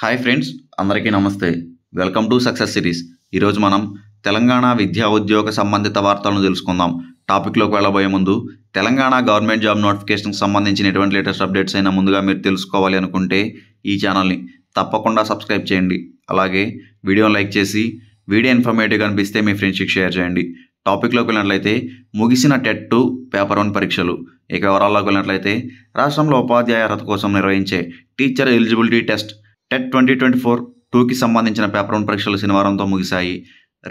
Hi friends, అందరికీ నమస్తే. Welcome to success series. ఈరోజు మనం తెలంగాణ విద్యా ఉద్యోగ సంబంధిత వార్తలను తెలుసుకుందాం. టాపిక్లోకి వెళ్ళబోయే ముందు తెలంగాణ గవర్నమెంట్ జాబ్ నోటిఫికేషన్కి సంబంధించిన ఎటువంటి లేటెస్ట్ అప్డేట్స్ అయినా ముందుగా మీరు తెలుసుకోవాలి అనుకుంటే ఈ ఛానల్ని తప్పకుండా సబ్స్క్రైబ్ చేయండి. అలాగే వీడియోని లైక్ చేసి వీడియో ఇన్ఫర్మేటివ్గా అనిపిస్తే మీ ఫ్రెండ్స్కి షేర్ చేయండి. టాపిక్లోకి వెళ్ళినట్లయితే ముగిసిన టెట్ 2 పేపర్ 1 పరీక్షలు. ఇక వివరాల్లోకి వెళ్ళినట్లయితే రాష్ట్రంలో ఉపాధ్యాయ అర్హత కోసం నిర్వహించే టీచర్ ఎలిజిబిలిటీ టెస్ట్ టెట్ 2024-2కి సంబంధించిన పేపర్ 1 పరీక్షలు శనివారంతో ముగిశాయి.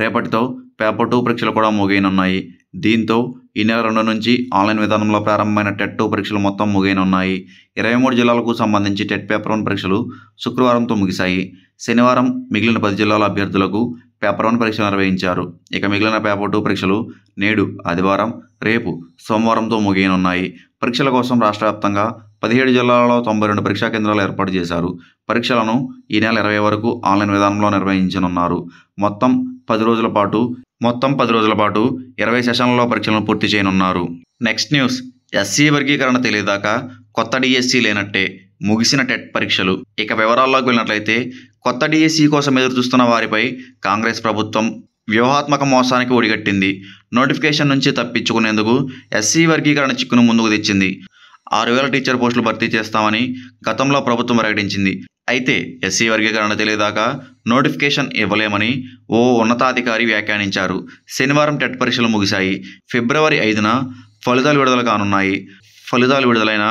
రేపటితో పేపర్ 2 పరీక్షలు కూడా ముగియనున్నాయి. దీంతో ఈ నెల 2 నుంచి ఆన్లైన్ విధానంలో ప్రారంభమైన టెట్ 2 పరీక్షలు మొత్తం ముగియనున్నాయి. 23 జిల్లాలకు సంబంధించి టెట్ పేపర్ 1 పరీక్షలు శుక్రవారంతో ముగిశాయి. శనివారం మిగిలిన 10 జిల్లాల అభ్యర్థులకు పేపర్ 1 పరీక్షలు నిర్వహించారు. ఇక మిగిలిన పేపర్ 2 పరీక్షలు నేడు ఆదివారం, రేపు సోమవారంతో ముగియనున్నాయి. పరీక్షల కోసం రాష్ట్ర వ్యాప్తంగా 17 జిల్లాలలో 92 పరీక్షా కేంద్రాలు ఏర్పాటు చేశారు. పరీక్షలను ఈ నెల 20 వరకు ఆన్లైన్ విధానంలో నిర్వహించనున్నారు. మొత్తం 10 రోజుల పాటు 20 సెషన్లలో పరీక్షలను పూర్తి చేయనున్నారు. Next news. ఎస్సీ వర్గీకరణ తెలియదాకా కొత్త డిఎస్సి లేనట్టే ముగిసిన టెట్ పరీక్షలు. ఇక వివరాల్లోకి వెళ్ళినట్లయితే కొత్త డిఎస్సి కోసం ఎదురుచూస్తున్న వారిపై కాంగ్రెస్ ప్రభుత్వం వ్యూహాత్మక మోసానికి ఒడిగట్టింది. నోటిఫికేషన్ నుంచి తప్పించుకునేందుకు ఎస్సీ వర్గీకరణ చిక్కును ముందుకు తెచ్చింది. 6,000 టీచర్ పోస్టులు భర్తీ చేస్తామని గతంలో ప్రభుత్వం ప్రకటించింది. అయితే ఎస్సీ వర్గీకరణ తెలియదాకా నోటిఫికేషన్ ఇవ్వలేమని ఓ ఉన్నతాధికారి వ్యాఖ్యానించారు. శనివారం టెట్ పరీక్షలు ముగిశాయి. ఫిబ్రవరి 5న ఫలితాలు విడుదల కానున్నాయి. ఫలితాలు విడుదలైన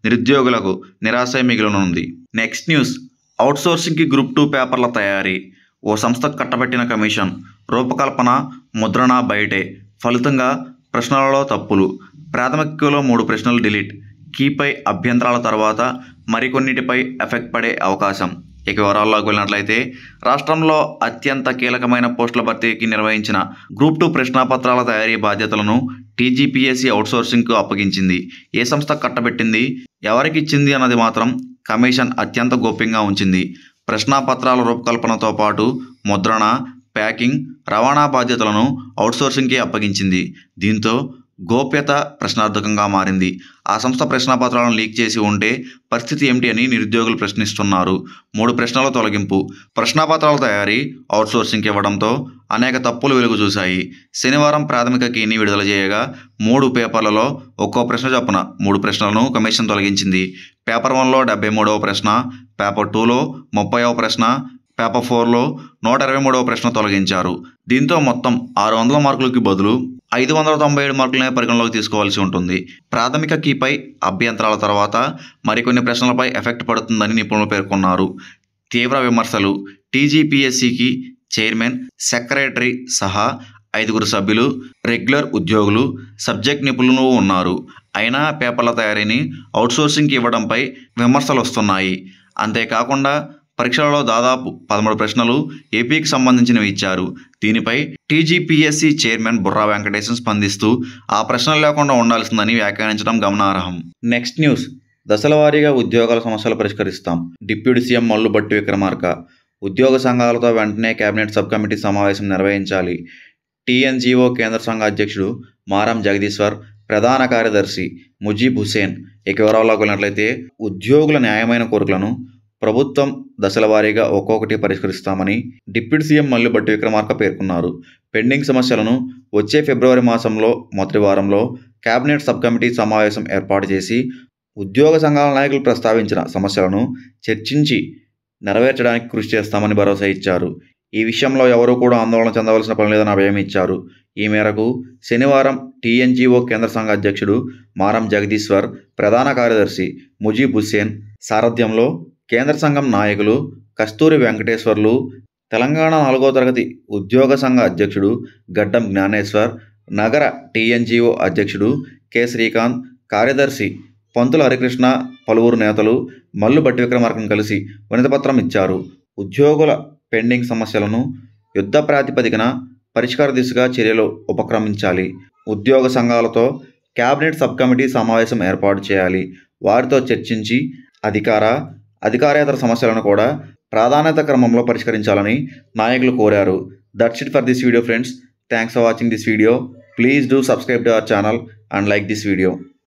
నిరుద్యోగులకు నిరాశ మిగిలనుంది. Next news. అవుట్సోర్సింగ్కి గ్రూప్ 2 పేపర్ల తయారీ. ఓ సంస్థకు కట్టబెట్టిన కమిషన్. రూపకల్పన, ముద్రణ బయటే. ఫలితంగా ప్రశ్నలలో తప్పులు. ప్రాథమికలో 3 ప్రశ్నలు డిలీట్. కీపై అభ్యంతరాల తర్వాత మరికొన్నిటిపై ఎఫెక్ట్ పడే అవకాశం. ఇక వివరాల్లోకి వెళ్ళినట్లయితే రాష్ట్రంలో అత్యంత కీలకమైన పోస్టుల భర్తీకి నిర్వహించిన గ్రూప్ 2 ప్రశ్నాపత్రాల తయారీ బాధ్యతలను టీజీపీఎస్సీ అవుట్సోర్సింగ్కు అప్పగించింది. ఏ సంస్థ కట్టబెట్టింది, ఎవరికి ఇచ్చింది అన్నది మాత్రం కమిషన్ అత్యంత గోప్యంగా ఉంచింది. ప్రశ్నాపత్రాల రూపకల్పనతో పాటు ముద్రణ, ప్యాకింగ్, రవాణా బాధ్యతలను అవుట్సోర్సింగ్కి అప్పగించింది. దీంతో గోప్యత ప్రశ్నార్థకంగా మారింది. ఆ సంస్థ ప్రశ్నాపత్రాలను లీక్ చేసి ఉంటే పరిస్థితి ఏమిటి అని నిరుద్యోగులు ప్రశ్నిస్తున్నారు. 3 ప్రశ్నల తొలగింపు. ప్రశ్నాపత్రాల తయారీ అవుట్సోర్సింగ్కి ఇవ్వడంతో అనేక తప్పులు వెలుగు చూశాయి. శనివారం ప్రాథమిక కీని విడుదల చేయగా 3 పేపర్లలో ఒక్కో ప్రశ్న చొప్పున 3 ప్రశ్నలను కమిషన్ తొలగించింది. పేపర్ 1లో 73వ ప్రశ్న, పేపర్ 2లో 30వ ప్రశ్న, పేపర్ 4లో 123వ ప్రశ్న తొలగించారు. దీంతో మొత్తం 600 మార్కులకి బదులు 597 మార్కులనే పరిగణలోకి తీసుకోవాల్సి ఉంటుంది. ప్రాథమిక కీపై అభ్యంతరాల తర్వాత మరికొన్ని ప్రశ్నలపై ఎఫెక్ట్ పడుతుందని నిపుణులు పేర్కొన్నారు. తీవ్ర విమర్శలు. టీజీపీఎస్సీకి చైర్మన్, సెక్రటరీ సహా 5 సభ్యులు, రెగ్యులర్ ఉద్యోగులు, సబ్జెక్ట్ నిపుణులు ఉన్నారు. అయినా పేపర్ల తయారీని అవుట్సోర్సింగ్కి ఇవ్వడంపై విమర్శలు వస్తున్నాయి. అంతేకాకుండా పరీక్షలలో దాదాపు 13 ప్రశ్నలు ఏపీకి సంబంధించినవి ఇచ్చారు. దీనిపై టీజీపీఎస్సీ చైర్మన్ బుర్రా వెంకటేశం స్పందిస్తూ ఆ ప్రశ్నలు లేకుండా ఉండాల్సిందని వ్యాఖ్యానించడం గమనార్హం. Next news. దశల వారీగా ఉద్యోగాల సమస్యలు పరిష్కరిస్తాం. Deputy CM Mallu Bhatti Vikramarka. ఉద్యోగ సంఘాలతో వెంటనే కేబినెట్ సబ్ కమిటీ సమావేశం నిర్వహించాలి. టీఎన్జీఓ కేంద్ర సంఘ అధ్యక్షుడు మారం జగదీశ్వర్, ప్రధాన కార్యదర్శి ముజీబ్ హుసేన్. ఇక వివరాల్లోకి వెళ్ళినట్లయితే ఉద్యోగుల న్యాయమైన కోరికలను ప్రభుత్వం దశల వారీగా ఒక్కొక్కటి పరిష్కరిస్తామని డిప్యూటీ సీఎం మల్లు భట్టి విక్రమార్క పేర్కొన్నారు. పెండింగ్ సమస్యలను వచ్చే ఫిబ్రవరి మాసంలో మొదటి వారంలో కేబినెట్ సబ్ కమిటీ సమావేశం ఏర్పాటు చేసి ఉద్యోగ సంఘాల నాయకులు ప్రస్తావించిన సమస్యలను చర్చించి నెరవేర్చడానికి కృషి చేస్తామని భరోసా ఇచ్చారు. ఈ విషయంలో ఎవరూ కూడా ఆందోళన చెందవలసిన పని లేదని అభయం ఇచ్చారు. ఈ మేరకు శనివారం టీఎన్జీఓ కేంద్ర సంఘ అధ్యక్షుడు మారం జగదీశ్వర్, ప్రధాన కార్యదర్శి ముజీబ్ హుసేన్ సారథ్యంలో కేంద్ర సంఘం నాయకులు కస్తూరి వెంకటేశ్వర్లు, తెలంగాణ 4వ తరగతి ఉద్యోగ సంఘ అధ్యక్షుడు గడ్డం జ్ఞానేశ్వర్, నగర టీఎన్జీఓ అధ్యక్షుడు కె శ్రీకాంత్, కార్యదర్శి పంతుల హరికృష్ణ, పలువురు నేతలు మల్లు భట్టి విక్రమార్కను కలిసి వినతిపత్రం ఇచ్చారు. ఉద్యోగుల పెండింగ్ సమస్యలను యుద్ధ ప్రాతిపదికన పరిష్కార దిశగా చర్యలు ఉపక్రమించాలి. ఉద్యోగ సంఘాలతో కేబినెట్ సబ్ కమిటీ సమావేశం ఏర్పాటు చేయాలి. వారితో చర్చించి అధికారేతర సమస్యలను కూడా ప్రాధాన్యత క్రమంలో పరిష్కరించాలని నాయకులు కోరారు. That's it for this video friends. Thanks for watching this video. Please do subscribe to our channel and like this video.